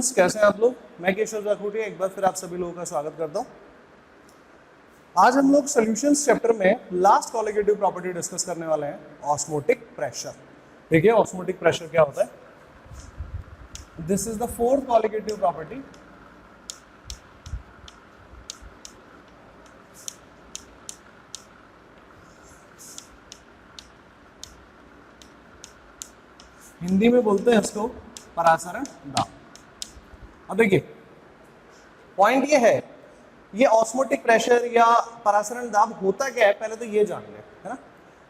Students, कैसे हैं आप लोग? मैं केशव जाखोटिया एक बार फिर आप सभी लोगों का स्वागत करता हूं। आज हम लोग सॉल्यूशंस चैप्टर में लास्ट कॉलिगेटिव प्रॉपर्टी डिस्कस करने वाले हैं, ऑस्मोटिक प्रेशर। देखिए ऑस्मोटिक प्रेशर क्या होता है। This is the fourth colligative property. Hindi में बोलते हैं इसको परासरण दाब। अब देखिए पॉइंट ये है, ये ऑस्मोटिक प्रेशर या परासरण दाब होता क्या है, पहले तो ये जान लें, है ना।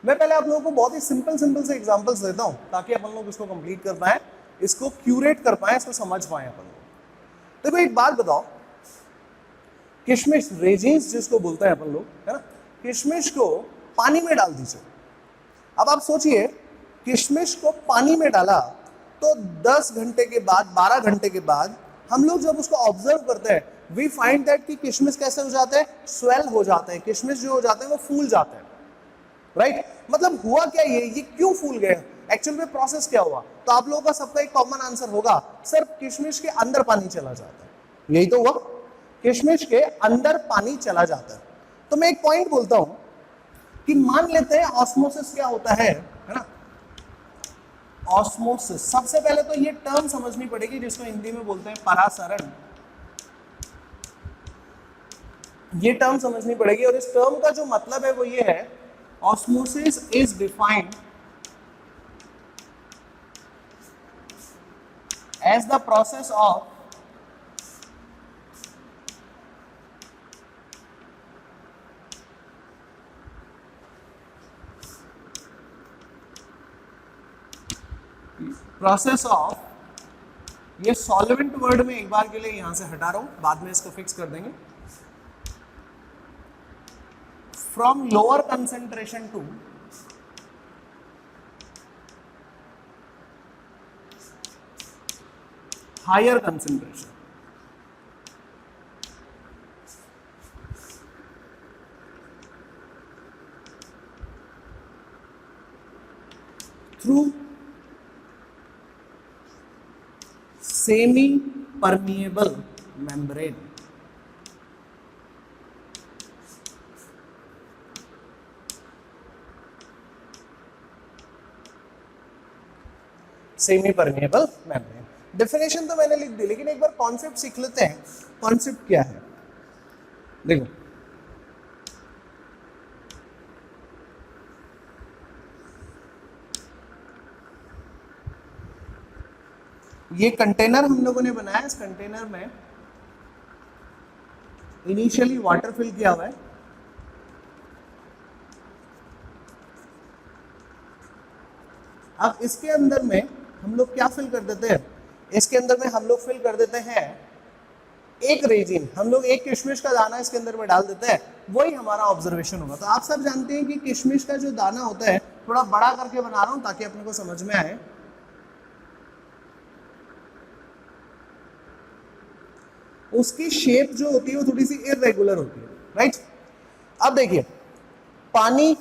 मैं पहले आप लोगों को बहुत ही सिंपल से एग्जांपल्स देता हूं ताकि अपन लोग इसको कंप्लीट कर पाए, इसको क्यूरेट कर पाए, इसको समझ पाए अपन लोग। देखो एक बात बताओ, किशमिश रेजिन्स जिसको बोलते हैं अपन लोग, है ना, किशमिश को पानी में डाल दीजिए। अब आप सोचिए, किशमिश को पानी में डाला तो 10 घंटे के बाद, 12 घंटे के बाद हम लोग जब उसको ऑब्जर्व करते हैं, वी फाइंड दैट कि किशमिश कैसे हो जाते हैं, स्वेल हो जाते हैं। किशमिश जो हो जाते हैं वो फूल जाते हैं, राइट। मतलब हुआ क्या, ये क्यों फूल गए, एक्चुअल में प्रोसेस क्या हुआ? तो आप लोगों का सबका एक कॉमन आंसर होगा, सर किशमिश के अंदर पानी चला जाता है। यही तो हुआ, किशमिश के अंदर पानी चला जाता है। तो मैं एक पॉइंट बोलता हूं कि मान लेते हैं ऑस्मोसिस क्या होता है ना। ऑस्मोसिस, सबसे पहले तो ये टर्म समझनी पड़ेगी जिसको हिंदी में बोलते हैं परासरण। ये टर्म समझनी पड़ेगी, और इस टर्म का जो मतलब है वो ये है, osmosis is defined as the process of ये सॉल्वेंट वर्ड में एक बार के लिए यहां से हटा रहा हूं, बाद में इसको फिक्स कर देंगे। From lower concentration to higher concentration. Through semi permeable membrane. Semi permeable membrane, definition तो मैंने लिख दी, लेकिन एक बार कॉन्सेप्ट सीख लेते हैं। कॉन्सेप्ट क्या है, देखो ये कंटेनर हम लोगों ने बनाया, इस कंटेनर में इनिशियली वाटर फिल किया हुआ है। अब इसके अंदर में हम लोग क्या फिल कर देते हैं, इसके अंदर में हम लोग फिल कर देते हैं एक रेजिन। हम लोग एक किशमिश का दाना इसके अंदर में डाल देते हैं, वही हमारा ऑब्जर्वेशन होगा। तो आप सब जानते हैं कि किशमिश का जो दाना होता है, थोड़ा बड़ा करके बना रहा हूं ताकि अपने को समझ में आए। उसकी शेप जो होती है वो थोड़ी सी इरेगुलर होती है, राइट। अब देखिए पानी,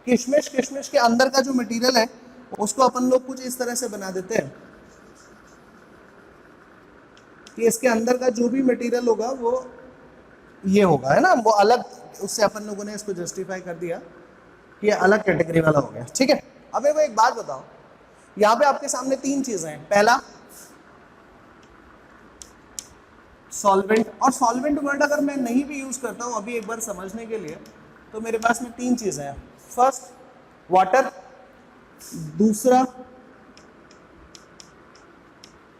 किशमिश के अंदर का जो मटेरियल है उसको अपन लोग कुछ इस तरह से बना देते हैं कि इसके अंदर का जो भी मटेरियल होगा वो ये होगा, है ना, वो अलग। उससे अपन लोगों ने इसको जस्टिफाई कर दिया कि ये अलग कैटेगरी वाला हो गया, ठीक है। अब मेरे को एक बात बताओ, यहाँ पे आपके सामने तीन चीजें हैं। पहला सॉल्वेंट, और सॉल्वेंट वर्ड अगर मैं नहीं भी यूज करता हूं अभी एक बार समझने के लिए, तो मेरे पास में तीन चीजें हैं। फर्स्ट वाटर, दूसरा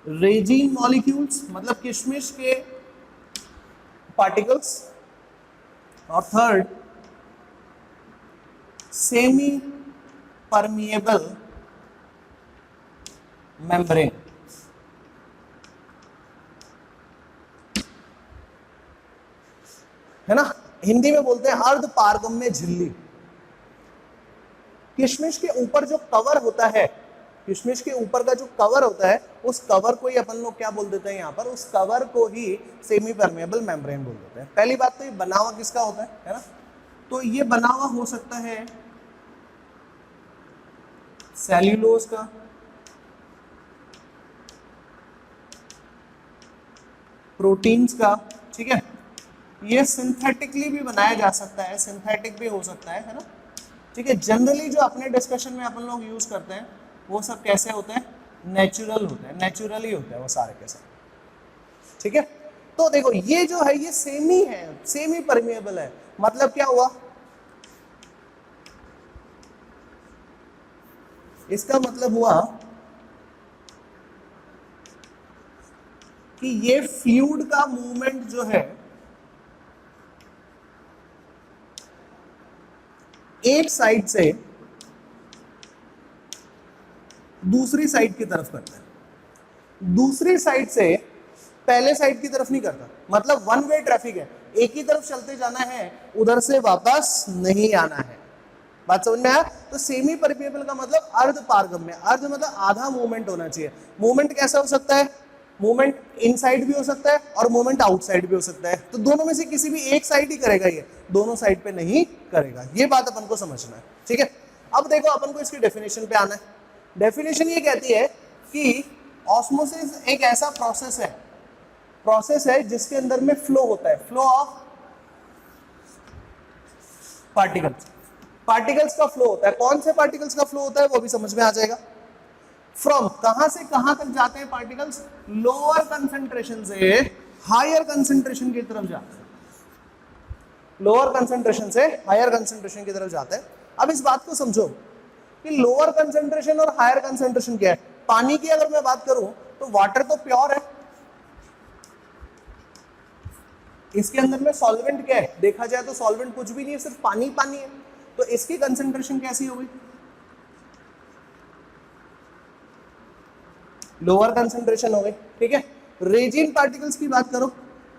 रेजिन मॉलिक्यूल्स मतलब किशमिश के पार्टिकल्स, और थर्ड सेमी परमिएबल मेम्ब्रेन। है ना, हिंदी में बोलते हैं अर्ध पारगम्य झिल्ली। किशमिश के ऊपर जो कवर होता है, किशमिश के ऊपर का जो कवर होता है, उस कवर को ही अपन लोग क्या बोल देते हैं, यहाँ पर उस कवर को ही सेमी परमेबल मेम्ब्रेन बोल देते हैं। पहली बात तो ये बना हुआ किसका होता है ना, तो ये बना हुआ हो सकता है सेल्यूलोज का, प्रोटीन्स का, ठीक है। ये सिंथेटिकली भी बनाया जा सकता है, सिंथेटिक भी हो सकता है ना, ठीक है। जनरली जो अपने डिस्कशन में अपन लोग यूज करते हैं वो सब कैसे होते हैं, नेचुरल होते हैं, नेचुरली होते हैं वो सारे के सारे, ठीक है। तो देखो ये जो है ये सेमी है, सेमी परमिएबल है, मतलब क्या हुआ, इसका मतलब हुआ कि ये फ्लूइड का मूवमेंट जो है एक साइड से दूसरी साइड की तरफ करता है, दूसरी साइड से पहले साइड की तरफ नहीं करता। मतलब वन वे ट्रैफिक है, एक ही तरफ चलते जाना है, उधर से वापस नहीं आना है। बात समझ में आया? तो सेमी परमिएबल का मतलब अर्ध पारगम्य, अर्ध मतलब आधा मूवमेंट होना चाहिए। मूवमेंट कैसा हो सकता है, मूवमेंट इनसाइड भी हो सकता है और मूवमेंट आउटसाइड भी हो सकता है, तो दोनों में से किसी भी एक साइड ही करेगा, ये दोनों साइड पे नहीं करेगा। ये बात अपन को समझना है, ठीक है। अब देखो अपन को इसकी डेफिनेशन पे आना है। डेफिनेशन ये कहती है कि ऑस्मोसिस एक ऐसा प्रोसेस है जिसके अंदर में फ्लो होता है, फ्लो ऑफ पार्टिकल्स का फ्लो होता है। कौन से पार्टिकल्स का फ्लो होता है वो भी समझ में आ जाएगा। फ्रॉम, कहां से कहां तक जाते हैं पार्टिकल्स, लोअर कंसंट्रेशन से हायर कंसंट्रेशन की तरफ जाते हैं, लोअर कंसंट्रेशन से हायर कंसंट्रेशन की तरफ जाते हैं। अब इस बात को समझो कि लोअर कंसंट्रेशन और हायर कंसंट्रेशन क्या है। पानी की अगर मैं बात करूं तो वाटर तो प्योर है, इसके अंदर में सॉल्वेंट क्या है, देखा जाए तो सॉल्वेंट कुछ भी नहीं है, सिर्फ पानी पानी है। तो इसकी कंसंट्रेशन कैसी होगी, लोअर कंसंट्रेशन हो गई, ठीक है। रेजिन पार्टिकल्स की बात करो,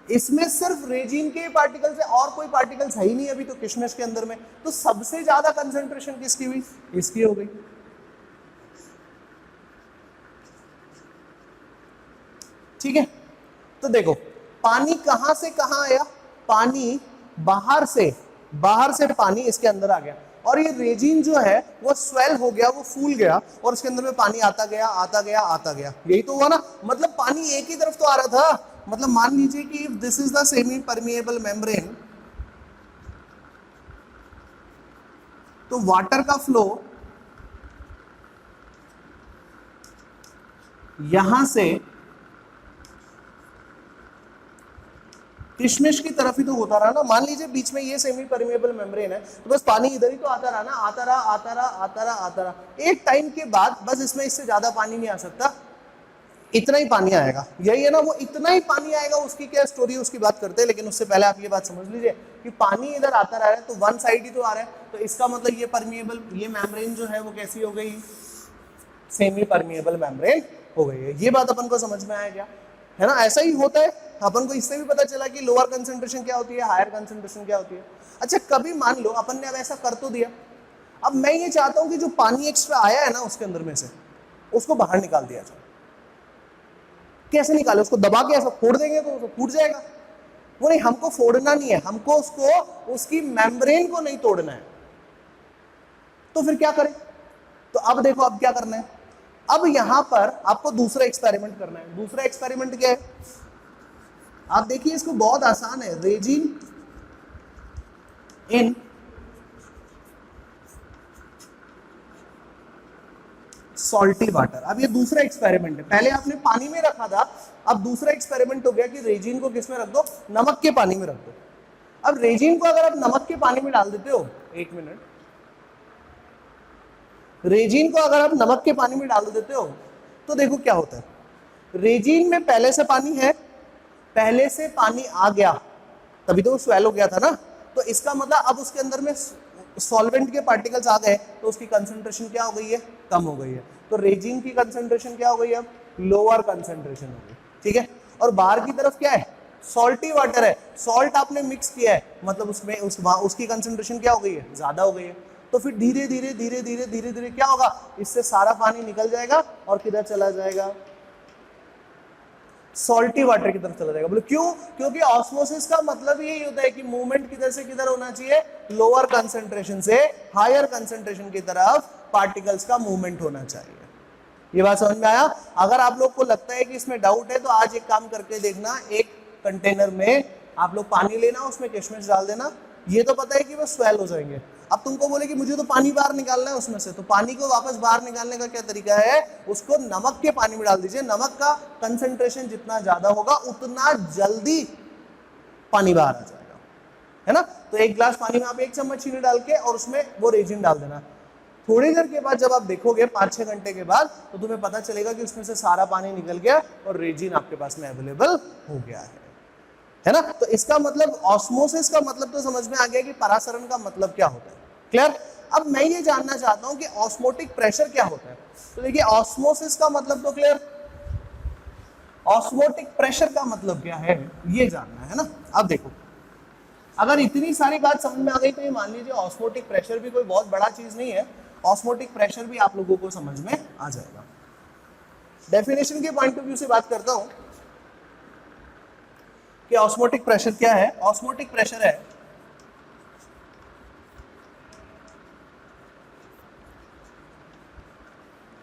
इसमें सिर्फ रेजिन के पार्टिकल्स है और कोई पार्टिकल्स है ही नहीं अभी तो किशमिश के अंदर में, तो सबसे ज्यादा कंसंट्रेशन किसकी हुई, इसकी हो गई, ठीक है। तो देखो पानी कहां से कहां आया, पानी बाहर से पानी इसके अंदर आ गया, और ये रेजिन जो है वो स्वेल हो गया, वो फूल गया, और इसके अंदर में पानी आता गया आता गया आता गया। यही तो हुआ ना, मतलब पानी एक ही तरफ तो आ रहा था। मतलब मान लीजिए कि if this is the semi permeable membrane, तो वाटर का फ्लो यहां से किशमिश की तरफ ही तो होता रहा ना। मान लीजिए बीच में ये सेमी परमिएबल मेम्ब्रेन है, तो बस पानी इधर ही तो आता रहा ना, आता रहा आता रहा आता रहा आता रहा। एक टाइम के बाद बस इसमें इससे ज्यादा पानी नहीं आ सकता, इतना ही पानी आएगा। यही है ना, वो इतना ही पानी आएगा, उसकी क्या स्टोरी है उसकी बात करते हैं, लेकिन उससे पहले आप ये बात समझ लीजिए कि पानी इधर आता रहा है तो वन साइड ही तो आ रहा है, तो इसका मतलब ये परमिएबल, ये मेम्ब्रेन जो है वो कैसी हो गई, सेमी परमिएबल मेम्ब्रेन हो गई है। ये बात अपन को समझ में आया क्या, है ना। ऐसा ही होता है, अपन को इससे भी पता चला कि लोअर कंसंट्रेशन क्या होती है, हायर कंसंट्रेशन क्या होती है। अच्छा कभी मान लो अपन ने अब ऐसा कर तो दिया, अब मैं ये चाहता हूं कि जो पानी एक्स्ट्रा आया है ना उसके अंदर में से, उसको बाहर निकाल दिया जाए। कैसे निकाले, उसको दबा के ऐसा फोड़ देंगे तो फूट जाएगा, वो नहीं, हमको फोड़ना नहीं है, हमको उसको, उसकी मेम्ब्रेन को नहीं तोड़ना है। तो फिर क्या करें, तो अब देखो अब क्या करना है, अब यहां पर आपको दूसरा एक्सपेरिमेंट करना है। दूसरा एक्सपेरिमेंट क्या है, आप देखिए इसको, बहुत आसान है, रेजिन इन सॉल्टी वाटर। अब ये दूसरा एक्सपेरिमेंट है, पहले आपने पानी में रखा था, अब दूसरा एक्सपेरिमेंट हो गया कि रेजिन को किस में रख दो, नमक के पानी में रख दो। अब रेजिन को अगर आप नमक के पानी में डाल देते हो, एक मिनट, रेजिन को अगर आप नमक के पानी में डाल देते हो तो देखो क्या होता है, रेजिन में पहले से पानी है, पहले से पानी आ गया, तभी तो वो स्वेल हो गया था ना, तो इसका मतलब अब उसके अंदर में सॉल्वेंट के पार्टिकल्स आ गए, तो उसकी कंसंट्रेशन क्या हो गई है, कम हो गई है। तो रेजिन की कंसंट्रेशन क्या हो गई है, अब लोअर कंसंट्रेशन हो गई, ठीक है। और बाहर की तरफ क्या है, सॉल्टी वाटर है, सॉल्ट आपने मिक्स किया है, मतलब उसमें उसकी कंसंट्रेशन क्या हो गई है, ज्यादा हो गई है। तो फिर धीरे धीरे धीरे धीरे धीरे धीरे क्या होगा, इससे सारा पानी निकल जाएगा और किधर चला जाएगा, सॉल्टी वाटर की तरफ चला जाएगा। बोले क्यों, क्योंकि ऑस्मोसिस का मतलब यही होता है कि मूवमेंट किधर से किधर होना चाहिए, लोअर कंसंट्रेशन से हायर कंसंट्रेशन की तरफ पार्टिकल्स का मूवमेंट होना चाहिए। ये बात समझ में आया। अगर आप लोग को लगता है कि इसमें डाउट है तो आज एक काम करके देखना, एक कंटेनर में आप लोग पानी लेना, उसमें किशमिश डाल देना, ये तो पता है कि वो स्वेल हो जाएंगे। अब तुमको बोले कि मुझे तो पानी बाहर निकालना है उसमें से, तो पानी को वापस बाहर निकालने का क्या तरीका है, उसको नमक के पानी में डाल दीजिए। नमक का कंसंट्रेशन जितना ज्यादा होगा उतना जल्दी पानी बाहर आ जाएगा, है ना। तो 1 गिलास पानी में आप 1 चम्मच चीनी डाल के और उसमें वो रेजिन डाल देना। थोड़ी देर के बाद जब आप देखोगे 5-6 घंटे के बाद, तो तुम्हें पता चलेगा कि उसमें से सारा पानी निकल गया और रेजिन आपके पास में अवेलेबल हो गया है ना। तो इसका मतलब ऑस्मोसिस का मतलब तो समझ में आ गया कि परासरण का मतलब क्या होता है, क्लियर। अब मैं ये जानना चाहता हूं कि ऑस्मोटिक प्रेशर क्या होता है। तो देखिए ऑस्मोसिस का मतलब तो क्लियर, ऑस्मोटिक प्रेशर का मतलब क्या है ये जानना है ना। अब देखो, अगर इतनी सारी बात समझ में आ गई तो ये मान लीजिए ऑस्मोटिक प्रेशर भी कोई बहुत बड़ा चीज नहीं है, ऑस्मोटिक प्रेशर भी आप लोगों को समझ में आ जाएगा। डेफिनेशन के पॉइंट ऑफ व्यू से बात करता हूं कि ऑस्मोटिक प्रेशर क्या है। ऑस्मोटिक प्रेशर है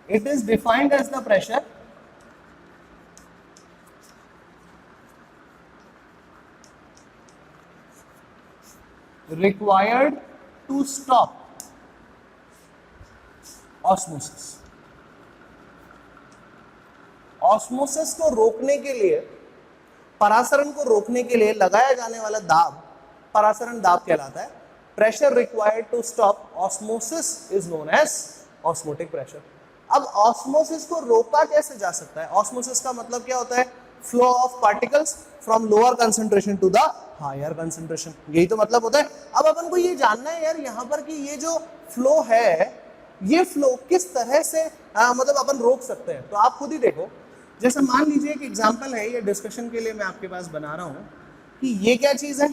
it is defined as the pressure required to stop osmosis। Osmosis को रोकने के लिए, परासरण को रोकने के लिए लगाया जाने वाला दाब परासरण दाब कहलाता है। Pressure required to stop osmosis is known as osmotic pressure. अब ऑस्मोसिस को रोका कैसे जा सकता है? ऑस्मोसिस का मतलब क्या होता है? Flow of particles from lower concentration to the higher concentration, यही तो मतलब होता है। अब अपन को ये जानना है यार यहाँ पर कि ये जो फ्लो है, ये फ्लो किस तरह से मतलब अपन रोक सकते हैं। तो आप खुद ही देखो, जैसे मान लीजिए एक एग्जांपल है, ये डिस्कशन के लिए मैं आपके पास बना रहा हूं कि ये क्या चीज है,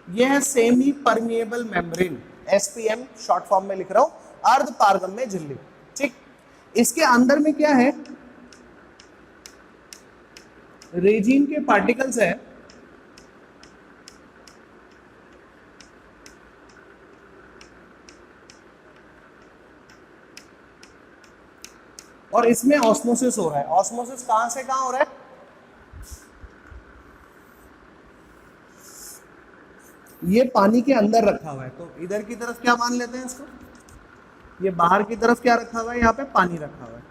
ये है semi permeable membrane, SPM short form में लिख रहा हूं, अर्ध पारगम्य झिल्ली, ठीक। इसके अंदर में क्या है, रेजिन के पार्टिकल्स है, और इसमें ऑस्मोसिस हो रहा है। ऑस्मोसिस कहां से कहां हो रहा है? ये पानी के अंदर रखा हुआ है, तो इधर की तरफ क्या मान लेते हैं इसको, ये बाहर की तरफ क्या रखा हुआ है, यहाँ पे पानी रखा हुआ है।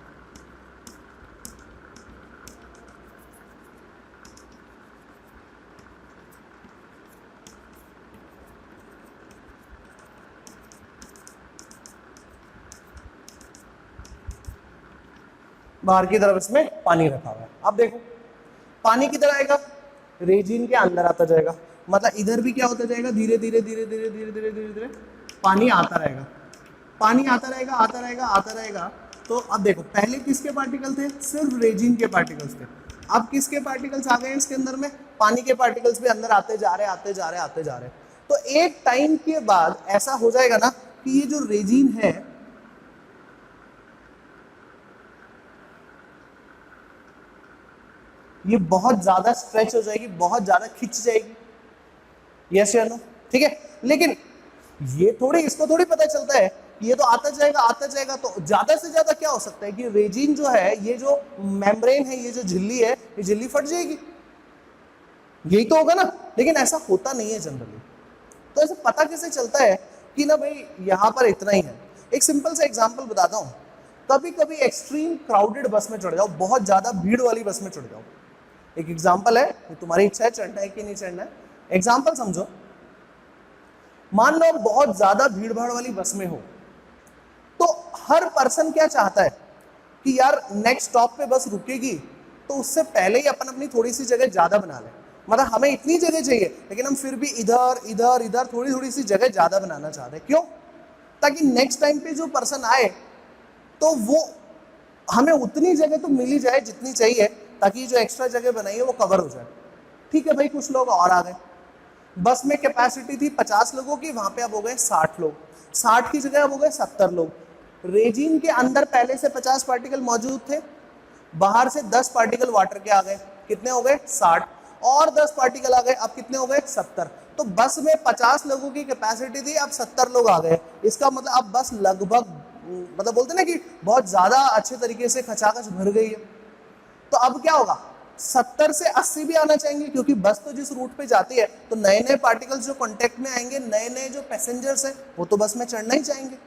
बाहर की तरफ इसमें पानी रखा हुआ है। अब देखो पानी किधर आएगा, रेजिन के अंदर आता जाएगा, मतलब इधर भी क्या होता जाएगा, धीरे धीरे धीरे धीरे धीरे धीरे धीरे धीरे पानी आता रहेगा, पानी आता रहेगा आता रहेगा आता रहेगा। तो अब देखो पहले किसके पार्टिकल थे, सिर्फ रेजिन के पार्टिकल्स थे। अब किसके पार्टिकल्स आ गए इसके अंदर में, पानी के पार्टिकल्स भी अंदर आते जा रहे आते जा रहे आते जा रहे। तो एक टाइम के बाद ऐसा हो जाएगा ना कि ये जो रेजिन है ये बहुत ज्यादा स्ट्रेच हो जाएगी, बहुत ज्यादा खिंच जाएगी, यस या नो, ठीक है। लेकिन ये थोड़ी, इसको थोड़ी पता चलता है ये तो आता जाएगा। तो ज्यादा से ज्यादा क्या हो सकता है कि रेजिन जो है, ये जो मेम्ब्रेन है, ये जो झिल्ली है, ये झिल्ली फट जाएगी, यही तो होगा ना। लेकिन ऐसा होता नहीं है जनरली। तो ऐसे पता कैसे चलता है कि ना भाई यहाँ पर इतना ही है। एक सिंपल सा एग्जाम्पल बताता हूँ, कभी कभी एक्सट्रीम क्राउडेड बस में चढ़ जाओ, बहुत ज्यादा भीड़ वाली बस में चढ़ जाओ। एक एग्जाम्पल है, तुम्हारी इच्छा है चढ़ना है कि नहीं चढ़ना है, एग्जाम्पल समझो। मान लो बहुत ज्यादा भीड़ भाड़ वाली बस में हो, तो हर पर्सन क्या चाहता है कि यार नेक्स्ट स्टॉप पे बस रुकेगी तो उससे पहले ही अपन अपनी थोड़ी सी जगह ज्यादा बना लें। मतलब हमें इतनी जगह चाहिए लेकिन हम फिर भी इधर इधर इधर थोड़ी थोड़ी सी जगह ज्यादा बनाना चाहते हैं। क्यों? ताकि नेक्स्ट टाइम पे जो पर्सन आए तो वो हमें उतनी जगह तो मिल ही जाए जितनी चाहिए, ताकि जो एक्स्ट्रा जगह बनाई है वो कवर हो जाए। ठीक है भाई, कुछ लोग और आ गए, बस में कैपेसिटी थी 50 लोगों की, वहां पे अब हो गए 60 लोग, 60 की जगह अब हो गए 70 लोग। रेजिन के अंदर पहले से 50 पार्टिकल मौजूद थे, बाहर से 10 पार्टिकल वाटर के आ गए, कितने हो गए 60, और 10 पार्टिकल आ गए, अब कितने हो गए 70। तो बस में 50 लोगों की कैपेसिटी थी, अब 70 लोग आ गए। इसका मतलब अब बस लगभग मतलब बोलते ना कि बहुत ज्यादा अच्छे तरीके से खचाखच भर गई है। तो अब क्या होगा, 70 से 80 भी आना चाहेंगे, क्योंकि बस तो जिस रूट पे जाती है तो नए नए पार्टिकल्स जो कांटेक्ट में आएंगे, नए नए जो पैसेंजर्स हैं वो तो बस में चढ़ना ही चाहेंगे,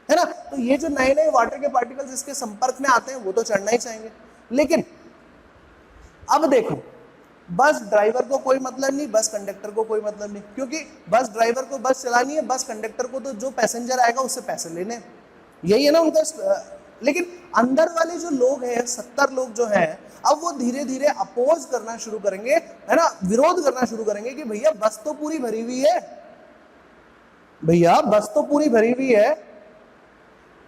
है ना। तो ये जो नए नए वाटर के पार्टिकल्स इसके संपर्क में आते हैं वो तो चढ़ना ही चाहेंगे। लेकिन अब देखो, बस ड्राइवर को कोई मतलब नहीं, बस कंडक्टर को कोई मतलब नहीं, क्योंकि बस ड्राइवर को बस चलानी है, बस कंडक्टर को तो जो पैसेंजर आएगा उससे पैसे लेने हैं, यही है ना उनका। लेकिन अंदर वाले जो लोग हैं, 70 लोग जो हैं, अब वो धीरे धीरे अपोज करना शुरू करेंगे, है ना, विरोध करना शुरू करेंगे कि भैया बस तो पूरी भरी हुई है, भैया बस तो पूरी भरी हुई है,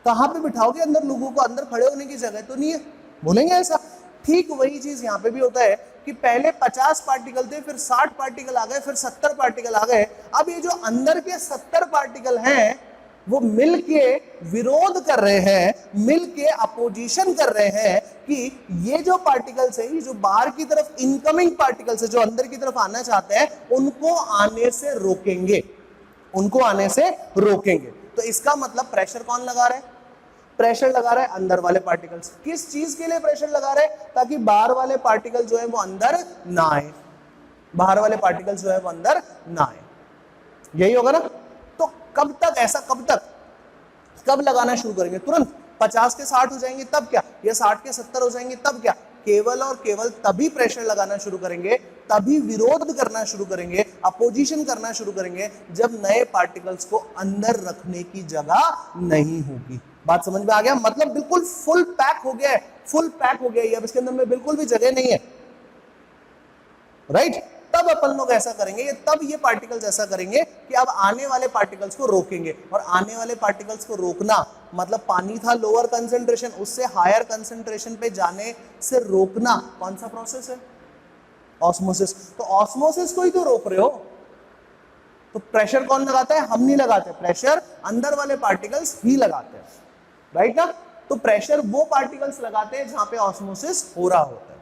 कहां पे बिठाओगे अंदर लोगों को, अंदर खड़े होने की जगह तो नहीं है, बोलेंगे ऐसा। ठीक वही चीज यहाँ पे भी होता है कि पहले 50 पार्टिकल थे, फिर 60 पार्टिकल आ गए, फिर 70 पार्टिकल आ गए। अब ये जो अंदर के 70 पार्टिकल हैं वो मिलके विरोध कर रहे हैं, मिलके अपोजिशन कर रहे हैं कि ये जो पार्टिकल्स है, ये जो बाहर की तरफ इनकमिंग पार्टिकल्स है, जो अंदर की तरफ आना चाहते हैं, उनको आने से रोकेंगे, उनको आने से रोकेंगे। तो इसका मतलब प्रेशर कौन लगा रहा है? प्रेशर लगा रहा है अंदर वाले पार्टिकल्स। किस चीज के लिए प्रेशर लगा रहे हैं? ताकि बाहर वाले पार्टिकल जो है वो अंदर ना आए, बाहर वाले पार्टिकल्स जो है वो अंदर ना आए, यही होगा ना। तो कब तक ऐसा, कब तक, कब लगाना शुरू करेंगे? तुरंत 50 के 60 हो जाएंगे तब क्या, या 60 के 70 हो जाएंगे तब क्या? केवल और केवल तभी प्रेशर लगाना शुरू करेंगे, तभी विरोध करना शुरू करेंगे, अपोजिशन करना शुरू करेंगे, जब नए पार्टिकल्स को अंदर रखने की जगह नहीं होगी। बात समझ में आ गया? मतलब बिल्कुल फुल पैक हो गया है, फुल पैक हो गया है, अब इसके अंदर में बिल्कुल भी जगह नहीं है, राइट। तब अपन लोग ऐसा करेंगे, तब ये पार्टिकल्स ऐसा करेंगे कि अब आने वाले पार्टिकल्स को रोकेंगे। और आने वाले पार्टिकल्स को रोकना मतलब पानी था लोअर कंसेंट्रेशन, उससे हायर कंसेंट्रेशन पे जाने से रोकना, कौन सा प्रोसेस है? ऑस्मोसिस। तो ऑस्मोसिस को ही तो रोक रहे हो। तो प्रेशर कौन लगाता है? हम नहीं लगाते, प्रेशर अंदर वाले पार्टिकल्स ही लगाते हैं, राइट ना। तो प्रेशर वो पार्टिकल्स लगाते हैं जहां पे ऑस्मोसिस हो रहा होता है।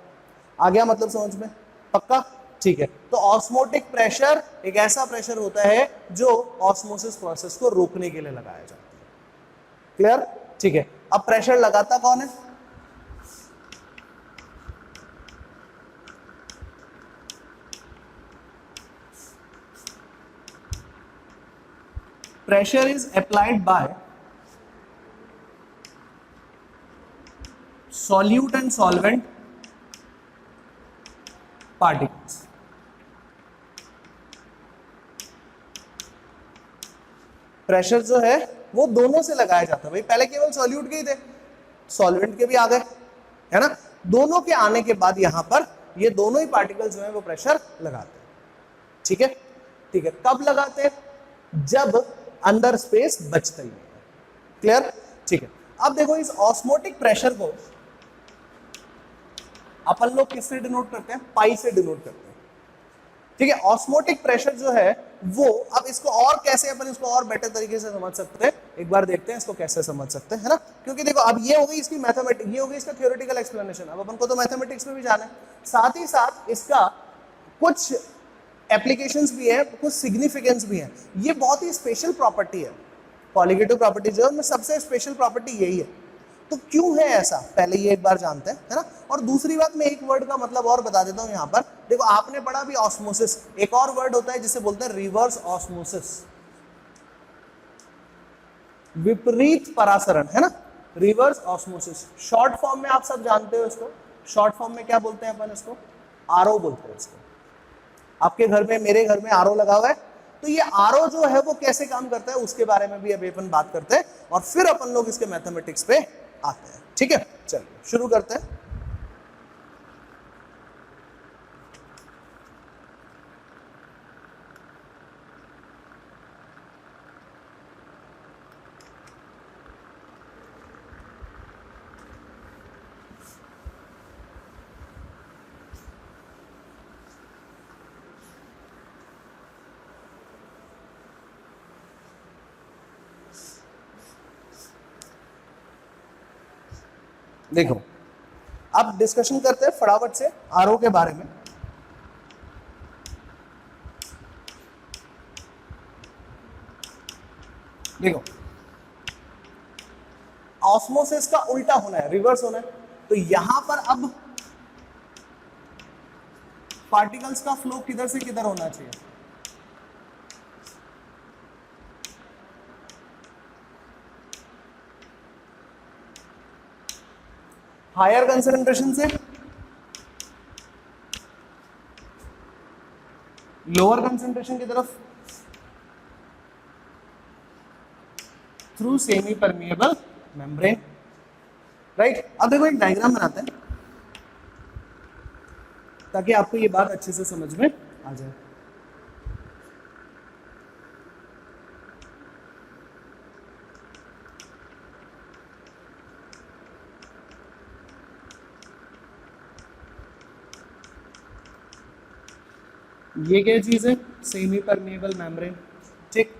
आ गया मतलब समझ में? पक्का? ठीक है। तो ऑस्मोटिक प्रेशर एक ऐसा प्रेशर होता है जो ऑस्मोसिस प्रोसेस को रोकने के लिए लगाया जाता है। क्लियर? ठीक है। अब प्रेशर लगाता कौन है? Pressure is applied by solute and solvent particles. Pressure जो है वो दोनों से लगाया जाता है। भाई पहले केवल सॉल्यूट के ही थे, सॉल्वेंट के भी आ गए, है ना। दोनों के आने के बाद यहां पर ये दोनों ही पार्टिकल्स जो है वो प्रेशर लगाते हैं। ठीक है, ठीक है। कब लगाते हैं? जब अंदर स्पेस बचता ही नहीं है। क्लियर? ठीक है। अब देखो इस ऑस्मोटिक प्रेशर को अपन लोग किससे डिनोट करते हैं? पाई से डिनोट करते हैं। ठीक है। ऑस्मोटिक प्रेशर जो है वो, अब इसको और कैसे अपन इसको और बेटर तरीके से समझ सकते हैं, एक बार देखते हैं इसको कैसे समझ सकते हैं, है ना। क्योंकि देखो अब ये हो गई इसकी मैथमेटिक्स, ये हो गई इसका थ्योरेटिकल एक्सप्लेनेशन। अब अपन को तो मैथमेटिक्स में भी जाना है, साथ ही साथ इसका कुछ एप्लीकेशंस भी है, कुछ सिग्निफिकेंस भी है। ये बहुत ही स्पेशल प्रॉपर्टी है, कॉलिगेटिव प्रॉपर्टी जो है उनमें सबसे स्पेशल प्रॉपर्टी यही है। तो क्यों है ऐसा, पहले ये एक बार जानते हैं, है ना। और दूसरी बात, मैं एक वर्ड का मतलब और बता देता हूं यहाँ पर। देखो आपने पढ़ा भी ऑस्मोसिस, एक और वर्ड होता है जिसे बोलते हैं रिवर्स ऑस्मोसिस, विपरीत परासरण, है ना, रिवर्स ऑस्मोसिस। शॉर्ट फॉर्म में आप सब जानते हो इसको, शॉर्ट फॉर्म में क्या बोलते हैं अपन इसको? आरओ बोलते हैं इसको। आपके घर में, मेरे घर में आरओ लगा हुआ है। तो ये आरओ जो है वो कैसे काम करता है उसके बारे में भी अभी अपन बात करते हैं, और फिर अपन लोग इसके मैथमेटिक्स पे आते हैं। ठीक है, चलिए शुरू करते हैं। देखो अब डिस्कशन करते हैं फटाफट से आरओ के बारे में। देखो ऑस्मोसिस का उल्टा होना है, रिवर्स होना है। तो यहां पर अब पार्टिकल्स का फ्लो किधर से किधर होना चाहिए? हायर कंसंट्रेशन से लोअर कंसंट्रेशन की तरफ through semi permeable membrane, right. अब देखो एक डायग्राम बनाते हैं ताकि आपको ये बात अच्छे से समझ में आ जाए। ये क्या चीज है? सेमी परमिएबल मेम्ब्रेन, ठीक।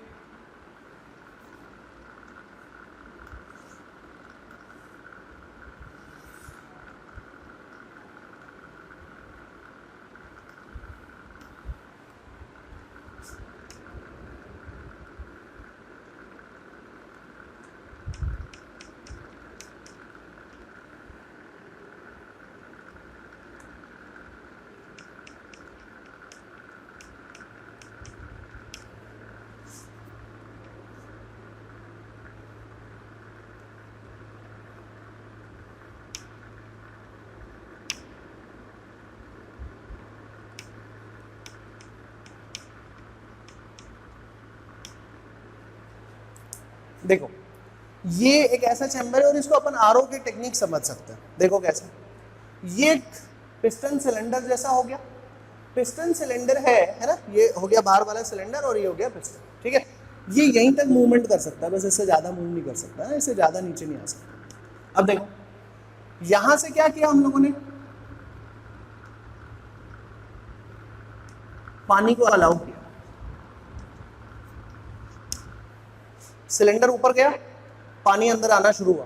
देखो ये एक ऐसा चैम्बर है और इसको अपन आरओ की टेक्निक समझ सकते हैं। देखो कैसे, ये एक पिस्टन सिलेंडर जैसा हो गया, पिस्टन सिलेंडर है ना, ये हो गया बाहर वाला सिलेंडर और ये हो गया पिस्टन, ठीक है। ये यहीं तक मूवमेंट कर सकता है, बस इससे ज्यादा मूव नहीं कर सकता है, इससे ज्यादा नीचे नहीं आ सकता। अब देखो यहां से क्या किया हम लोगों ने, पानी को अलाउ किया, सिलेंडर ऊपर गया, पानी अंदर आना शुरू हुआ।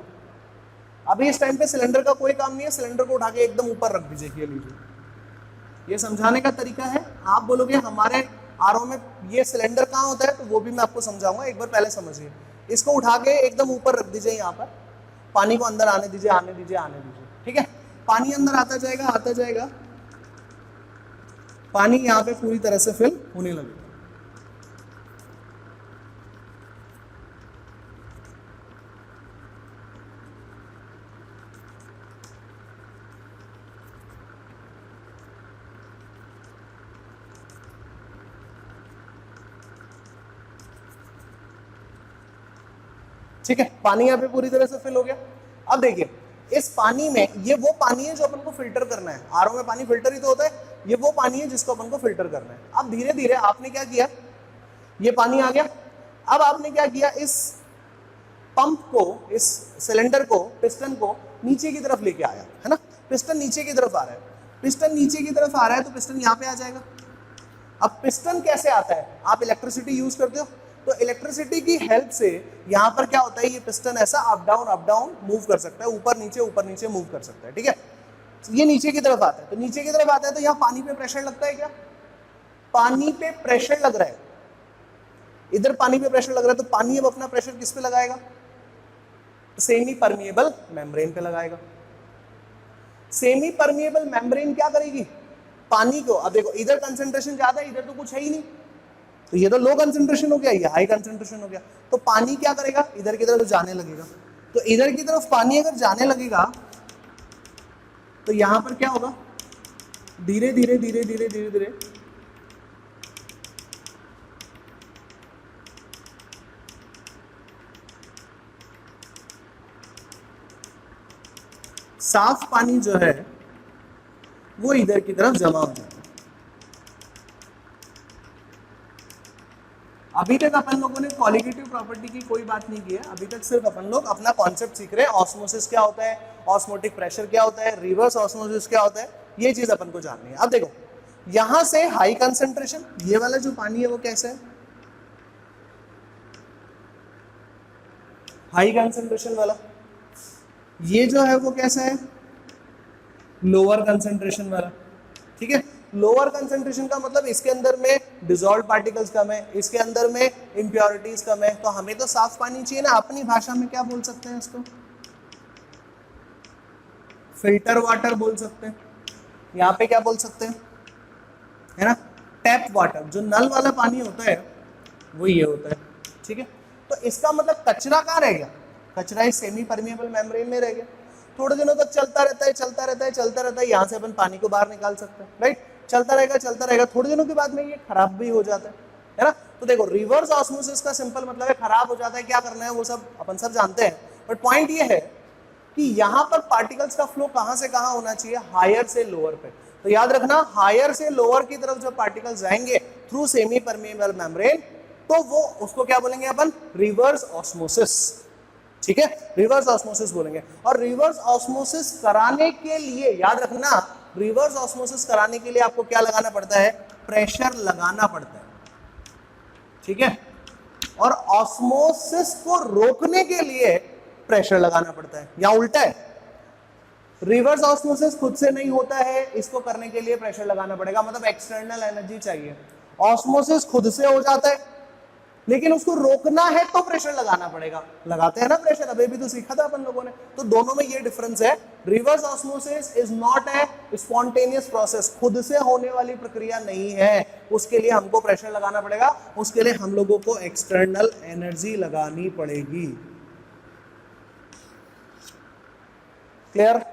अभी इस टाइम पे सिलेंडर का कोई काम नहीं है, सिलेंडर को उठा के एकदम ऊपर रख दीजिए, ये लीजिए। ये समझाने का तरीका है। आप बोलोगे हमारे आरओ में ये सिलेंडर कहाँ होता है, तो वो भी मैं आपको समझाऊंगा, एक बार पहले समझिए। इसको उठा के एकदम ऊपर रख दीजिए, यहाँ पर पानी को अंदर आने दीजिए, आने दीजिए, आने दीजिए, ठीक है। पानी अंदर आता जाएगा, आता जाएगा, पानी यहाँ पे पूरी तरह से फिल होने लगेगा। ठीक है, पानी यहाँ पे पूरी तरह से फिल हो गया। अब देखिए इस पानी में, ये वो पानी है जो अपन को फिल्टर करना है। आरओ में पानी फिल्टर ही तो होता है, ये वो पानी है जिसको अपन को फिल्टर करना है। अब धीरे धीरे आपने क्या किया, ये पानी आ गया। अब आपने क्या किया, इस पंप को, इस सिलेंडर को, पिस्टन को नीचे की तरफ लेके आया, है ना। पिस्टन नीचे की तरफ आ रहा है, पिस्टन नीचे की तरफ आ रहा है तो पिस्टन यहाँ पे आ जाएगा। अब पिस्टन कैसे आता है, आप इलेक्ट्रिसिटी यूज करते हो, तो इलेक्ट्रिसिटी की हेल्प से यहाँ पर क्या होता है, ये पिस्टन ऐसा अप डाउन मूव कर सकता है, ऊपर नीचे मूव कर सकता है, ठीक है। ये नीचे की तरफ आता है, तो नीचे की तरफ आता है तो यहाँ पानी पे प्रेशर लगता है क्या, पानी पे प्रेशर लग रहा है, इधर पानी पे प्रेशर लग रहा है, तो पानी अब अपना प्रेशर किस पे लगाएगा, सेमी परमिएबल मेम्ब्रेन पे लगाएगा। सेमी परमिएबल मेम्ब्रेन क्या करेगी, पानी को, अब देखो इधर कंसंट्रेशन ज्यादा है, इधर तो कुछ है ही नहीं, तो ये तो लो कंसंट्रेशन हो गया, ये हाई कंसंट्रेशन हो गया, तो पानी क्या करेगा, इधर की तरफ जाने लगेगा। तो इधर की तरफ पानी अगर जाने लगेगा तो यहां पर क्या होगा, धीरे धीरे धीरे धीरे धीरे धीरे साफ पानी जो है वो इधर की तरफ जमा हो जाता है। अभी तक अपन लोगों ने क्वालिटेटिव प्रॉपर्टी की कोई बात नहीं की है, अभी तक सिर्फ अपन लोग अपना कॉन्सेप्ट सीख रहे हैं, ऑस्मोसिस क्या होता है, ऑस्मोटिक प्रेशर क्या होता है, रिवर्स ऑस्मोसिस क्या होता है, ये चीज अपन को जाननी है। अब देखो यहां से हाई कंसंट्रेशन, ये वाला जो पानी है वो कैसा है, हाई कंसंट्रेशन वाला, ये जो है वो कैसा है, लोअर कंसंट्रेशन वाला, ठीक है। लोअर कंसंट्रेशन का मतलब इसके अंदर में डिसॉल्व पार्टिकल्स कम है, इसके अंदर में इंप्योरिटीज कम है, तो हमें तो साफ पानी चाहिए ना। अपनी भाषा में क्या बोल सकते हैं इसको, फिल्टर वाटर बोल सकते हैं। यहाँ पे क्या बोल सकते हैं, है ना। टैप वाटर, जो नल वाला पानी होता है वो ये होता है, ठीक है। तो इसका मतलब कचरा कहाँ रह गया, कचरा इस सेमी परमिएबल मेम्ब्रेन में रह गया। थोड़े दिनों तक चलता रहता है, चलता रहता है, चलता रहता है, यहाँ से अपन पानी को बाहर निकाल सकते हैं, राइट। चलता रहेगा, चलता रहेगा, थोड़े दिनों के बाद में ये खराब भी हो जाता है ना। तो देखो रिवर्स ऑस्मोसिस का सिंपल मतलब है खराब हो जाता है, क्या करना है वो सब अपन सब जानते हैं, बट पॉइंट ये है कि यहां पर पार्टिकल्स का फ्लो कहां से कहां होना चाहिए, हायर से लोअर पे। तो याद रखना हायर से लोअर की तरफ जब पार्टिकल्स जाएंगे थ्रू सेमी परमेबल मेम्ब्रेन, तो वो उसको क्या बोलेंगे अपन, रिवर्स ऑस्मोसिस, ठीक है, रिवर्स ऑस्मोसिस बोलेंगे। और रिवर्स ऑस्मोसिस कराने के लिए याद रखना, रिवर्स ऑस्मोसिस कराने के लिए आपको क्या लगाना पड़ता है, प्रेशर लगाना पड़ता है, ठीक है। और ऑस्मोसिस को रोकने के लिए प्रेशर लगाना पड़ता है, या उल्टा है, रिवर्स ऑस्मोसिस खुद से नहीं होता है, इसको करने के लिए प्रेशर लगाना पड़ेगा, मतलब एक्सटर्नल एनर्जी चाहिए। ऑस्मोसिस खुद से हो जाता है, लेकिन उसको रोकना है तो प्रेशर लगाना पड़ेगा, लगाते हैं ना प्रेशर, अभी भी तो सीखा था अपन लोगों ने। तो दोनों में ये डिफरेंस है, reverse osmosis is not a spontaneous process, खुद से होने वाली प्रक्रिया नहीं है, उसके लिए हमको प्रेशर लगाना पड़ेगा, उसके लिए हम लोगों को एक्सटर्नल एनर्जी लगानी पड़ेगी। क्लियर,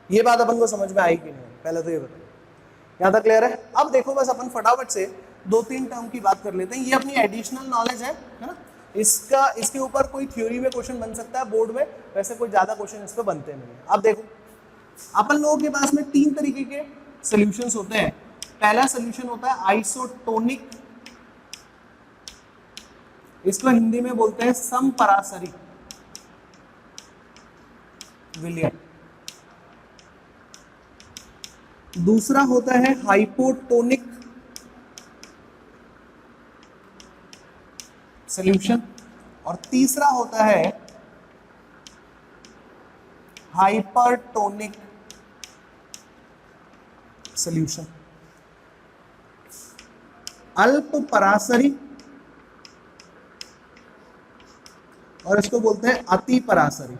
ये बात अपन को समझ में आई कि नहीं, पहले तो ये बताओ, यहां तक क्लियर है। अब देखो बस अपन फटाफट से दो तीन टर्म की बात कर लेते हैं, ये अपनी एडिशनल नॉलेज है ना। इसका इसके ऊपर कोई थ्योरी में क्वेश्चन बन सकता है बोर्ड में, वैसे कोई ज्यादा क्वेश्चन इस पे बनते नहीं है। अब देखो अपन लोगों के पास में तीन तरीके के सॉल्यूशंस होते हैं। पहला सॉल्यूशन होता है आइसोटोनिक, इसको हिंदी में बोलते हैं समपरासरी विलयन। दूसरा होता है हाइपोटोनिक सॉल्यूशन, और तीसरा होता है हाइपरटोनिक सॉल्यूशन। अल्प परासरी और इसको बोलते हैं अति परासरी।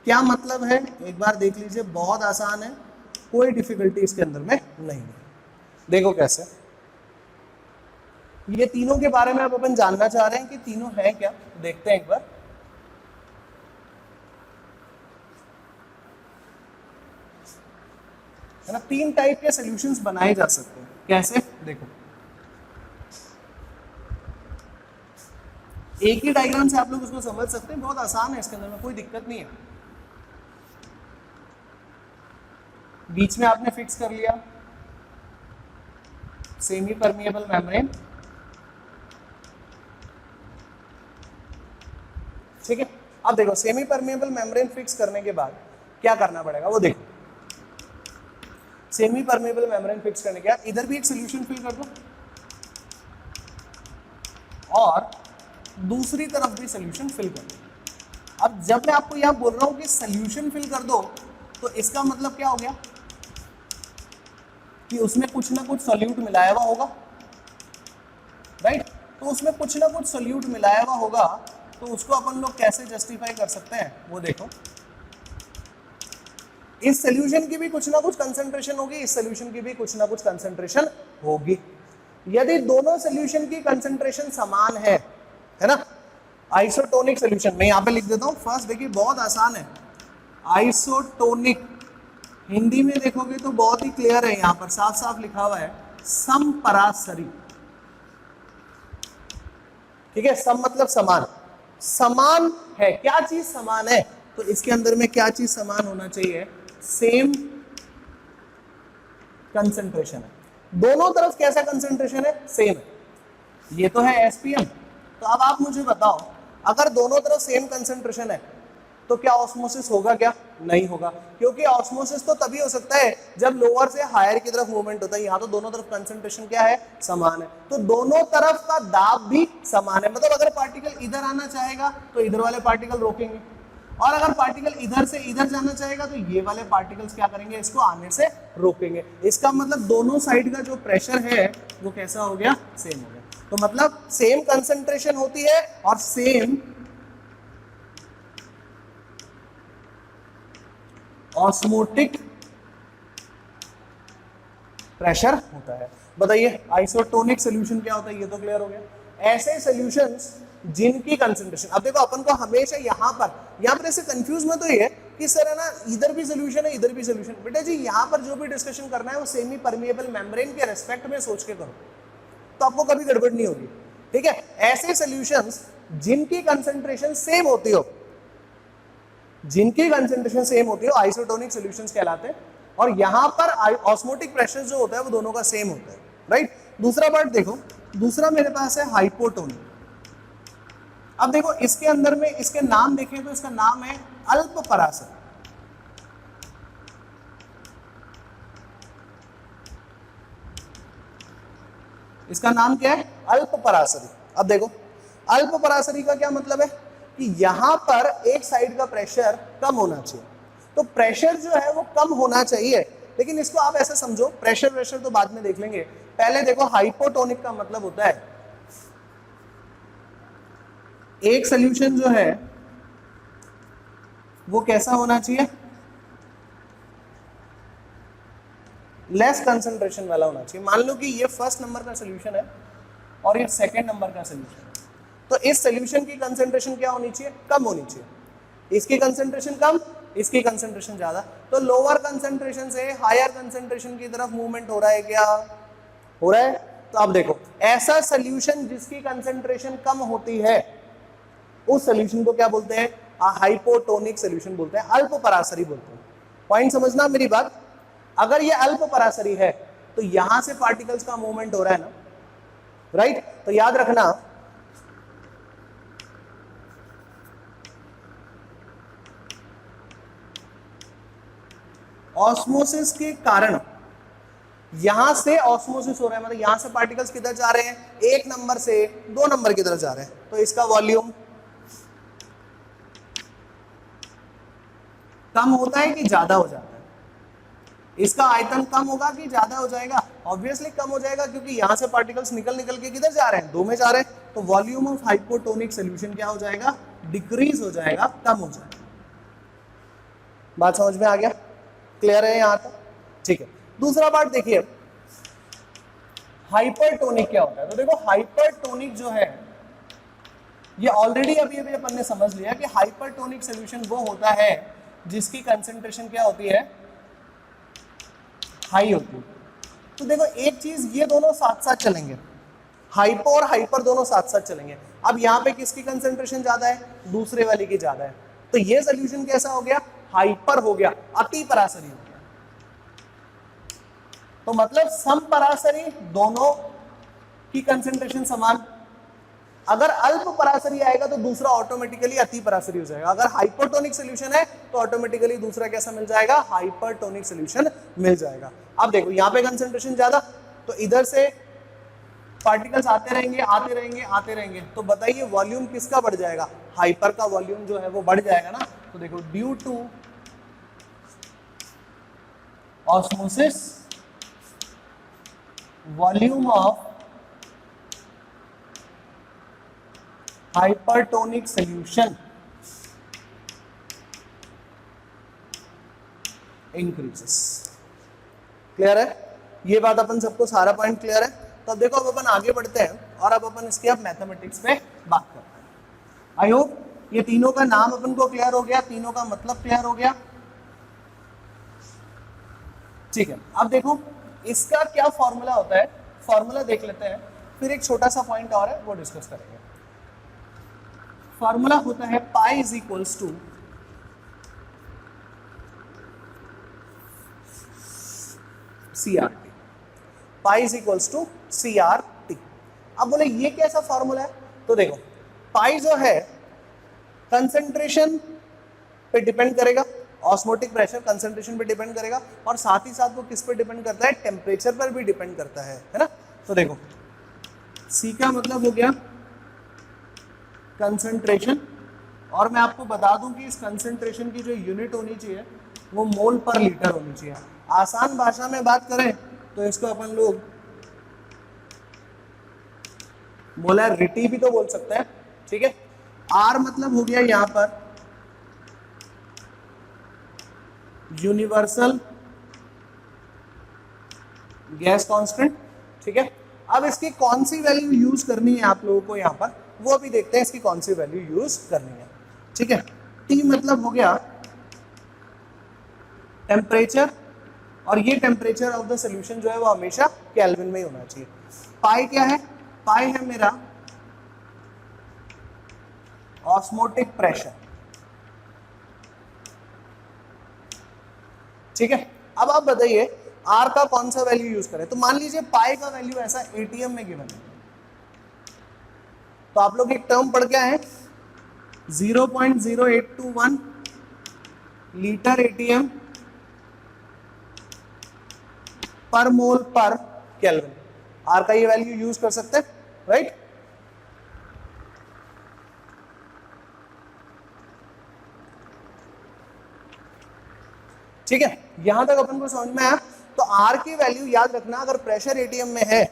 क्या मतलब है एक बार देख लीजिए, बहुत आसान है, कोई डिफिकल्टी इसके अंदर में नहीं है। देखो कैसे, ये तीनों के बारे में अब अपन जानना चाह रहे हैं कि तीनों हैं क्या, देखते हैं एक बार। है ना, तीन टाइप के सॉल्यूशंस बनाए जा सकते हैं, कैसे देखो, एक ही डायग्राम से आप लोग उसको समझ सकते हैं, बहुत आसान है, इसके अंदर में कोई दिक्कत नहीं है। बीच में आपने फिक्स कर लिया सेमी परमिएबल मेम्ब्रेन, ठीक है। अब देखो सेमी परमिएबल मेम्ब्रेन फिक्स करने के बाद क्या करना पड़ेगा वो देखो। सेमी परमिएबल मेम्ब्रेन फिक्स करने के बाद इधर भी एक सॉल्यूशन फिल कर दो और दूसरी तरफ भी सॉल्यूशन फिल कर दो। अब जब मैं आपको यहां बोल रहा हूं कि सॉल्यूशन फिल कर दो, तो इसका मतलब क्या हो गया कि उसमें कुछ ना कुछ सॉल्यूट मिलाया हुआ होगा, राइट। तो उसमें कुछ ना कुछ सॉल्यूट मिलाया हुआ होगा, तो उसको अपन लोग कैसे जस्टिफाई कर सकते हैं वो देखो। इस सॉल्यूशन की भी कुछ ना कुछ कंसंट्रेशन होगी, इस सॉल्यूशन की भी कुछ ना कुछ कंसंट्रेशन होगी। यदि दोनों सॉल्यूशन की कंसंट्रेशन समान है ना, आइसोटोनिक सॉल्यूशन, मैं यहां पे लिख देता हूं फर्स्ट, देखिए बहुत आसान है। आइसोटोनिक हिंदी में देखोगे तो बहुत ही क्लियर है, यहां पर साफ साफ लिखा हुआ है समपरासरी, ठीक है। सम मतलब समान, समान है, क्या चीज समान है, तो इसके अंदर में क्या चीज समान होना चाहिए, सेम कंसंट्रेशन है। दोनों तरफ कैसा कंसंट्रेशन है, सेम है। ये तो है एसपीएम। तो अब आप मुझे बताओ, अगर दोनों तरफ सेम कंसंट्रेशन है तो क्या ऑस्मोसिस होगा, क्या नहीं होगा, क्योंकि ऑस्मोसिस तो तभी हो सकता है जब लोअर से हायर की तरफ मूवमेंट होता है। यहाँ तो दोनों तरफ कंसंट्रेशन क्या है, समान है, तो दोनों तरफ का दाब भी समान है। मतलब अगर पार्टिकल इधर आना चाहेगा तो इधर वाले पार्टिकल रोकेंगे, और अगर पार्टिकल इधर से इधर जाना चाहेगा तो ये वाले पार्टिकल्स क्या करेंगे, इसको आने से रोकेंगे। इसका मतलब दोनों साइड का जो प्रेशर है वो कैसा हो गया, सेम हो गया। तो मतलब सेम कंसंट्रेशन होती है और सेम ऑस्मोटिक प्रेशर होता है। बताइए आइसोटोनिक सोल्यूशन क्या होता है, ये तो क्लियर हो गया। ऐसे सॉल्यूशंस जिनकी कंसंट्रेशन, अब देखो अपन को हमेशा यहाँ पर ऐसे कंफ्यूज मत होइए कि सर है ना इधर भी सोल्यूशन है इधर भी सोल्यूशन। बेटा जी यहाँ पर जो भी डिस्कशन करना है वो सेमी परमिएबल मेम्ब्रेन के रेस्पेक्ट में सोच के करो, तो आपको कभी गड़बड़ नहीं होगी, ठीक है। ऐसे सॉल्यूशंस जिनकी कंसंट्रेशन सेम होती हो, जिनकी कंसंट्रेशन सेम होती हो आइसोटोनिक सॉल्यूशंस कहलाते हैं। और यहां पर ऑस्मोटिक प्रेशर जो होता है वो दोनों का सेम होता है, राइट। दूसरा पार्ट देखो, दूसरा मेरे पास है हाइपोटोनिक। अब देखो इसके अंदर में इसके नाम देखें तो इसका नाम है अल्प परासर। इसका नाम क्या है, अल्प परासरी। अब देखो अल्प परासरी का क्या मतलब है कि यहां पर एक साइड का प्रेशर कम होना चाहिए। तो प्रेशर जो है वो कम होना चाहिए, लेकिन इसको आप ऐसे समझो, प्रेशर तो बाद में देख लेंगे। पहले देखो हाइपोटोनिक का मतलब होता है एक सॉल्यूशन जो है वो कैसा होना चाहिए, लेस कंसंट्रेशन वाला होना चाहिए। मान लो कि ये फर्स्ट नंबर का सॉल्यूशन है और ये सेकंड नंबर का सॉल्यूशन है, तो इस सॉल्यूशन की कंसंट्रेशन क्या होनी चाहिए, कम होनी चाहिए। इसकी कंसंट्रेशन कम, इसकी कंसंट्रेशन ज्यादा, तो लोअर कंसंट्रेशन से हायर कंसंट्रेशन की तरफ मूवमेंट हो रहा है, क्या हो रहा है। तो अब देखो ऐसा सॉल्यूशन जिसकी कंसंट्रेशन कम होती है उस सॉल्यूशन को क्या बोलते हैं, हाइपोटोनिक सॉल्यूशन बोलते हैं, अल्प परासरी बोलते हैं। पॉइंट समझना मेरी बात, अगर ये अल्प परासरी है तो यहां से पार्टिकल्स का मूवमेंट हो रहा है ना, राइट। तो याद रखना ऑस्मोसिस के कारण यहां से ऑस्मोसिस हो रहा है, मतलब यहां से पार्टिकल्स किधर जा रहे हैं, एक नंबर से दो नंबर की तरफ जा रहे हैं। तो इसका वॉल्यूम कम होता है कि ज्यादा हो जाता है, इसका आयतन कम होगा कि ज्यादा हो जाएगा, ऑब्वियसली कम हो जाएगा, क्योंकि यहां से पार्टिकल्स निकल के किधर जा रहे हैं, दो में जा रहे हैं। तो वॉल्यूम ऑफ हाइपोटोनिक सॉल्यूशन क्या हो जाएगा, डिक्रीज हो जाएगा, कम हो जाएगा। बात समझ में आ गया, क्लियर है यहां तक, ठीक है। दूसरा पार्ट देखिए हाइपरटोनिक क्या होता है। तो देखो हाइपरटोनिक जो है ये ऑलरेडी अभी अपन ने समझ लिया कि हाइपरटोनिक सॉल्यूशन वो होता है जिसकी कंसंट्रेशन क्या होती है, हाई होती है। तो देखो एक चीज, ये दोनों साथ साथ चलेंगे, हाइपो और हाइपर दोनों साथ साथ चलेंगे। अब यहाँ पे किसकी कंसंट्रेशन ज्यादा है, दूसरे वाले की ज्यादा है, तो ये सॉल्यूशन कैसा हो गया, हाइपर हो गया, अति परासरी हो गया। तो मतलब सम परासरी दोनों की कंसंट्रेशन समान। अगर अल्प परासरी आएगा तो दूसरा ऑटोमेटिकली अति परासरी हो जाएगा। अगर हाइपोटोनिक सॉल्यूशन है तो ऑटोमेटिकली दूसरा कैसा मिल जाएगा, हाइपरटोनिक सॉल्यूशन मिल जाएगा। अब देखो यहाँ पे कंसंट्रेशन ज्यादा, तो इधर से पार्टिकल्स आते रहेंगे आते रहेंगे आते रहेंगे, तो बताइए वॉल्यूम किसका बढ़ जाएगा, हाइपर का वॉल्यूम जो है वो बढ़ जाएगा ना। तो देखो due to osmosis volume of hypertonic solution increases. Clear है ये बात, अपन सबको सारा पॉइंट क्लियर है। तो अब देखो अब अपन आगे बढ़ते हैं और अब अपन इसके अब मैथमेटिक्स पे बात करते हैं। आई होप ये तीनों का नाम अपन को क्लियर हो गया, तीनों का मतलब क्लियर हो गया, ठीक है। अब देखो इसका क्या फॉर्मूला होता है, फॉर्मूला देख लेते हैं, फिर एक छोटा सा पॉइंट और है वो डिस्कस करेंगे। फॉर्मूला होता है pi is equals to CRT, pi is equals to CRT। अब बोले ये कैसा फॉर्मूला है, तो देखो पाई जो है कंसंट्रेशन पे डिपेंड करेगा, ऑस्मोटिक प्रेशर कंसंट्रेशन पे डिपेंड करेगा, और साथ ही साथ वो किस पे डिपेंड करता है, टेम्परेचर पर भी डिपेंड करता है ना। तो देखो C का मतलब हो गया कंसंट्रेशन, और मैं आपको बता दूं कि इस कंसंट्रेशन की जो यूनिट होनी चाहिए वो मोल पर लीटर होनी चाहिए। आसान भाषा में बात करें तो इसको अपन लोग मोलैरिटी भी तो बोल सकते हैं, ठीक है। R मतलब हो गया यहां पर यूनिवर्सल गैस कांस्टेंट, ठीक है। अब इसकी कौन सी वैल्यू यूज करनी है आप लोगों को यहाँ पर, वो अभी देखते हैं इसकी कौन सी वैल्यू यूज करनी है, ठीक है। T मतलब हो गया टेम्परेचर, और ये टेम्परेचर ऑफ द सोल्यूशन जो है वो हमेशा केल्विन में ही होना चाहिए। पाई क्या है, पाई है मेरा ऑस्मोटिक प्रेशर, ठीक है। अब आप बताइए आर का कौन सा वैल्यू यूज करें, तो मान लीजिए पाई का वैल्यू ऐसा एटीएम में गिवन है, तो आप लोग एक टर्म पढ़ के आए 0.0821 लीटर एटीएम पर मोल पर केल्विन, आर का ये वैल्यू यूज कर सकते हैं, राइट। ठीक है, यहां तक अपन को समझ में आया। तो आर की वैल्यू याद रखना, अगर प्रेशर एटीएम में है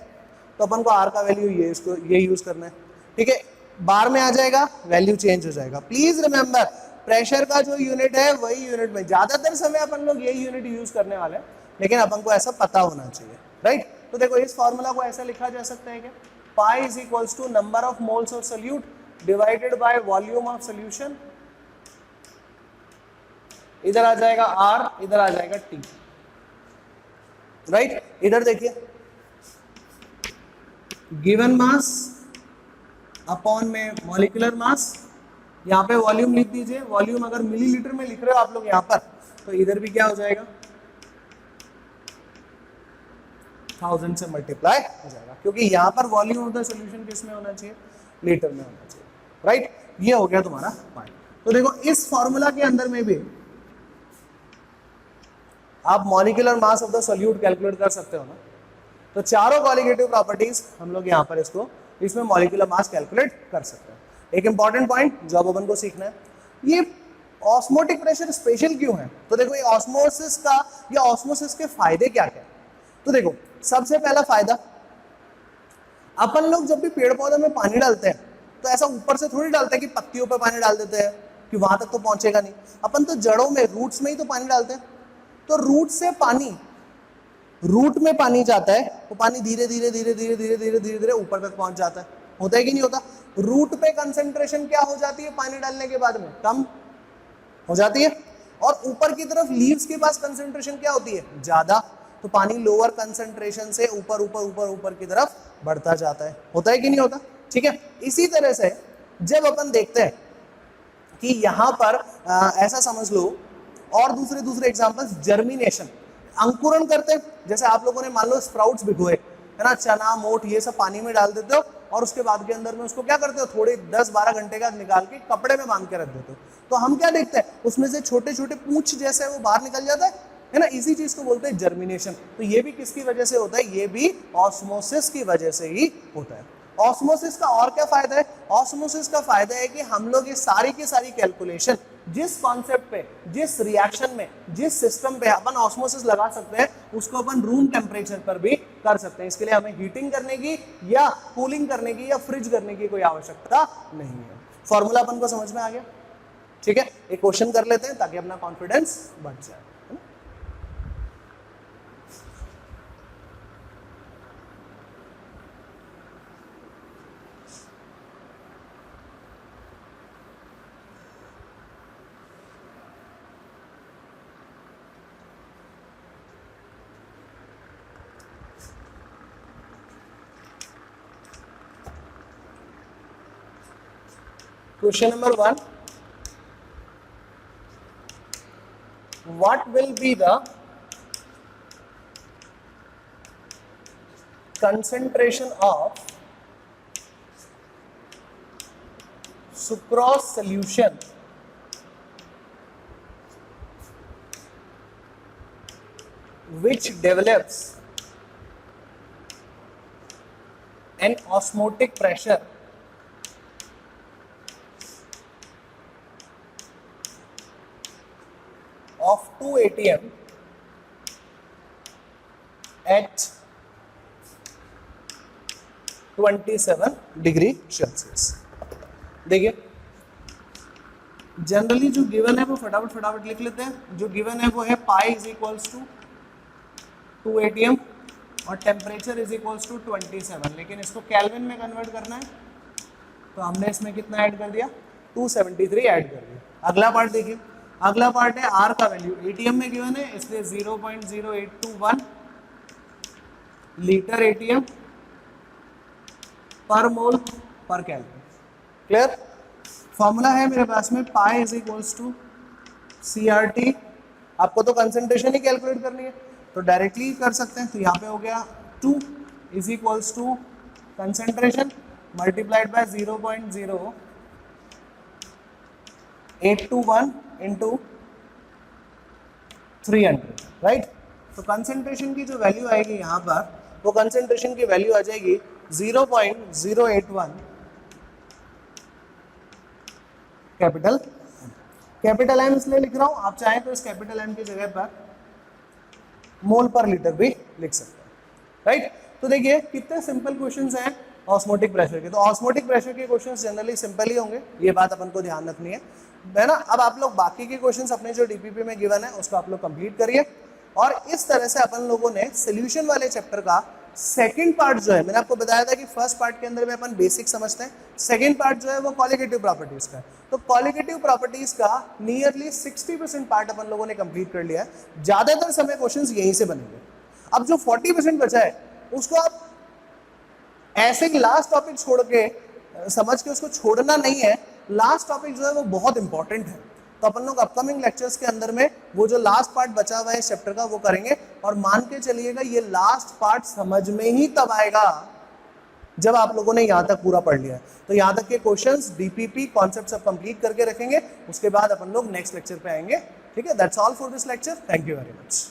तो अपन को आर का वैल्यू ये यूज करना है, ठीक है। बार में आ जाएगा, वैल्यू चेंज हो जाएगा। प्लीज रिमेंबर प्रेशर का जो यूनिट है वही यूनिट में, ज्यादातर समय अपन लोग यही यूनिट यूज करने वाले हैं, लेकिन अपन को ऐसा पता होना चाहिए, राइट। तो देखो इस फॉर्मूला को ऐसा लिखा जा सकता है कि pi is equals to number of moles of solute divided by volume of solution, इधर आ जाएगा आर, इधर आ जाएगा टी, राइट। इधर देखिए गिवन मास अपॉन में मॉलिक्यूलर मास, यहाँ पे वॉल्यूम लिख दीजिए, वॉल्यूम अगर मिलीलीटर में लिख रहे हो आप लोग यहाँ पर, तो इधर भी क्या हो जाएगा 1000 से मल्टीप्लाई हो जाएगा, क्योंकि यहाँ पर वॉल्यूम ऑफ द सॉल्यूशन किस में होना चाहिए, लीटर में होना चाहिए, राइट। ये हो गया तुम्हारा पाई। तो देखो इस फॉर्मूला के अंदर में भी आप molecular mass of the solute calculate कर सकते हो ना, तो चारों क्वालिटेटिव प्रॉपर्टीज हम लोग यहाँ पर इसमें मॉलिक्यूलर मास कैलकुलेट कर सकते हैं। एक इंपॉर्टेंट पॉइंट जो अब अपन को सीखना है, ये ऑस्मोटिक प्रेशर स्पेशल क्यों है, तो देखो ये ऑस्मोसिस का या ऑस्मोसिस के फायदे क्या क्या है। तो देखो सबसे पहला फायदा, अपन लोग जब भी पेड़ पौधे में पानी डालते हैं तो ऐसा ऊपर से थोड़ी डालते हैं कि पत्तियों पर पानी डाल देते हैं कि वहां तक तो पहुंचेगा नहीं, अपन तो जड़ों में रूट्स में ही तो पानी डालते हैं। तो रूट से पानी, रूट में पानी जाता है तो पानी धीरे धीरे धीरे धीरे धीरे धीरे धीरे धीरे ऊपर तक पहुंच जाता है, होता है कि नहीं होता। रूट पे कंसंट्रेशन क्या हो जाती है पानी डालने के बाद में, कम हो जाती है, और ऊपर की तरफ लीव्स के पास कंसंट्रेशन क्या होती है, ज्यादा, तो पानी लोअर कंसंट्रेशन से ऊपर ऊपर ऊपर ऊपर की तरफ बढ़ता जाता है, होता है कि नहीं होता। ठीक है, इसी तरह से जब अपन देखते हैं कि यहां पर ऐसा समझ लो, और दूसरे दूसरे एग्जांपल्स, जर्मिनेशन, अंकुरण करते हैं, जैसे आप लोगों ने मान लो स्प्राउट्स भिगोए है ना, चना मोट ये सब पानी में डाल देते हो और उसके बाद के अंदर में उसको क्या करते हो, थोड़े 10-12 घंटे का निकाल के कपड़े में बांध के रख देते हो, तो हम क्या देखते हैं उसमें से छोटे छोटे पूंछ जैसे वो बाहर निकल जाता है ना, इसी चीज को बोलते हैं जर्मिनेशन। तो ये भी किसकी वजह से होता है, ये भी ऑस्मोसिस की वजह से ही होता है। ऑस्मोसिस का और क्या फायदा है, ऑस्मोसिस का फायदा है कि हम लोग ये सारी की सारी कैलकुलेशन जिस कॉन्सेप्ट पे, जिस रिएक्शन में, जिस सिस्टम पे अपन ऑस्मोसिस लगा सकते हैं, उसको अपन रूम टेम्परेचर पर भी कर सकते हैं। इसके लिए हमें हीटिंग करने की या कूलिंग करने की या फ्रिज करने की कोई आवश्यकता नहीं है। फॉर्मूला अपन को समझ में आ गया, ठीक है। एक क्वेश्चन कर लेते हैं ताकि अपना कॉन्फिडेंस बढ़ जाए। Question number 1, what will be the concentration of sucrose solution which develops an osmotic pressure of 2 atm at 27 degree Celsius. देखिए जनरली जो गिवन है वो फटाफट लिख लेते हैं। जो गिवन है वो है pi is equals to 2 atm और टेम्परेचर इज इक्वल्स टू 27, लेकिन इसको केल्विन में कन्वर्ट करना है तो हमने इसमें कितना ऐड कर दिया, 273 ऐड कर दिया। अगला पार्ट देखिए, अगला पार्ट है आर का वैल्यू एटीएम में गिवन है, इसलिए 0.0821 लीटर एटीएम पर मोल पर केल्विन। क्लियर? फॉर्मूला है मेरे पास में pi is equals to CRT। आपको तो कंसंट्रेशन ही कैलकुलेट करनी है तो डायरेक्टली कर सकते हैं, तो यहाँ पे हो गया 2 is equals to concentration multiplied by 0.0821 into 300, right. तो कंसंट्रेशन की जो वैल्यू आएगी यहाँ पर, वो कंसंट्रेशन की वैल्यू आ जाएगी 0.081 कैपिटल एम इसलिए लिख रहा हूं, आप चाहें तो इस कैपिटल एम की जगह पर मोल पर लीटर भी लिख सकते हैं, राइट। तो देखिए कितने सिंपल क्वेश्चंस हैं ऑस्मोटिक प्रेशर के। तो ऑस्मोटिक प्रेशर के क्वेश्चंस जनरली सिंपल ही होंगे, ये बात अपन को ध्यान रखनी है ना। अब आप लोग बाकी के क्वेश्चंस अपने जो डीपीपी में गिवन है उसको आप लोग कंप्लीट करिए, और इस तरह से अपन लोगों ने सोल्यूशन वाले चैप्टर का सेकंड पार्ट जो है, मैंने आपको बताया था कि फर्स्ट पार्ट के अंदर में अपन बेसिक समझते हैं, सेकंड पार्ट जो है वो क्वालिटेटिव प्रॉपर्टीज का है। तो क्वालिटेटिव प्रॉपर्टीज का नियरली 60% पार्ट अपन लोगों ने कंप्लीट कर लिया है। ज्यादातर समय क्वेश्चंस यहीं से बनेंगे। अब जो 40% बचा है उसको आप ऐसे ही लास्ट टॉपिक छोड़ के समझ के उसको छोड़ना नहीं है। लास्ट टॉपिक जो है वो बहुत इंपॉर्टेंट है, तो अपन लोग अपकमिंग लेक्चर्स के अंदर में वो जो लास्ट पार्ट बचा हुआ है इस चैप्टर का वो करेंगे। और मान के चलिएगा ये लास्ट पार्ट समझ में ही तब आएगा जब आप लोगों ने यहाँ तक पूरा पढ़ लिया है। तो यहाँ तक के क्वेश्चंस डीपीपी कॉन्सेप्ट सब कंप्लीट करके रखेंगे, उसके बाद अपन लोग नेक्स्ट लेक्चर पे आएंगे। ठीक है, that's all for this lecture. Thank you very much.